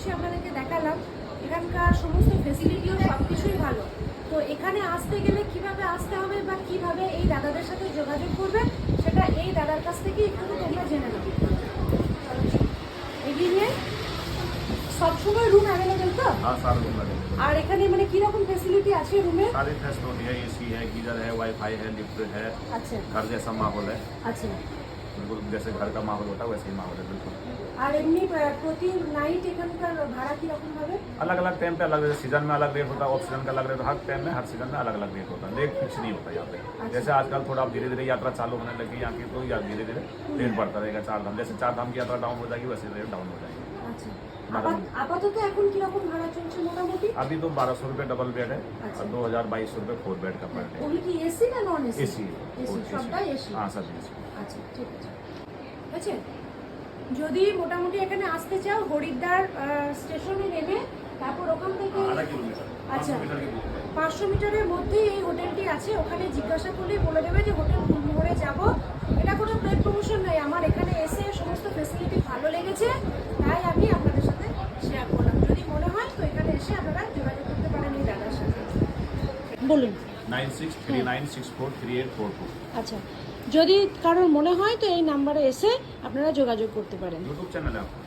এসে আপনাদেরকে দেখালাম। এখানকার সমস্ত ফেসিলিটিও সব কিছুই ভালো। তো এখানে আসতে গেলে কিভাবে আসতে হবে বা কিভাবে এই দাদাদের সাথে যোগাযোগ করবে সেটা এই দাদার কাছ থেকে একটু তোমরা জেনে নেবে। এগিয়ে নিয়ে সবসময় রুম অ্যাভেলেবেল তো? हाँ सारे रूम लगे हुए हैं। আর এখানে মানে কিরকম ফেসিলিটি আছে রুমে? सारी फैसिलिटी है, एसी है, गीजर है, वाईफाई है, लिफ्ट है, আচ্ছা घर जैसा माहौल है, আচ্ছা। बिल्कुल जैसे घर का माहौल होता है वैसे ही माहौल है बिल्कुल। আর এমনি প্রতি নাইট এখানকার ভাড়া কিরকম হবে? अलग अलग टाइम पे अलग, सीजन में अलग रेट होता है, ऑफ सीजन का अलग रेट, हर टाइम में हर सीजन में अलग अलग रेट होता है, रेट फिक्स नहीं होता यहाँ पे। जैसे आजकल थोड़ा धीरे धीरे यात्रा चालू होने लगी यहाँ की, तो या धीरे धीरे रेट बढ़ता रहेगा। चार धाम, जैसे चार धाम की यात्रा डाउन हो जाएगी वैसे रेट डाउन हो जाएगी। আচ্ছা। আপাতত এখন কিরকম ভাড়া চলছে মোটামুটি? अभी तो 1200 रुपये डबल बेड है अच्छा। और 2200 रुपये 4 बेड का पर डे। ওগুলো কি এসি না নন এসি? एसी এসি, সবটাই এসি। हाँ सब एसी। আচ্ছা ঠিক আছে। ঠিক আছে, যদি মোটামুটি এখানে আসতে চাও হরিদ্বার স্টেশনে নেমে তারপর ওখান থেকে आधा किलोमीटर, अच्छा। 500 मीटर की दूरी पे। 500 মিটারের মধ্যেই এই হোটেলটি আছে। ওখানে জিজ্ঞাসা করলেই বলে দেবে যে হোটেল গুলমোহরে যাব। এটা কোনো পেড প্রমোশন নয়, আমার এখানে এসে সমস্ত ফেসিলিটি ভালো লেগেছে তাই আমি আপনাদের সাথে শেয়ার করলাম। যদি মনে হয় তো এখানে এসে আপনারা যোগাযোগ করতে পারেন এই দাদার সাথে। বলুন। 9639643842। আচ্ছা, যদি কারোর মনে হয় তো এই নাম্বারে এসে আপনারা যোগাযোগ করতে পারেন। यूट्यूब चैनल है आपका?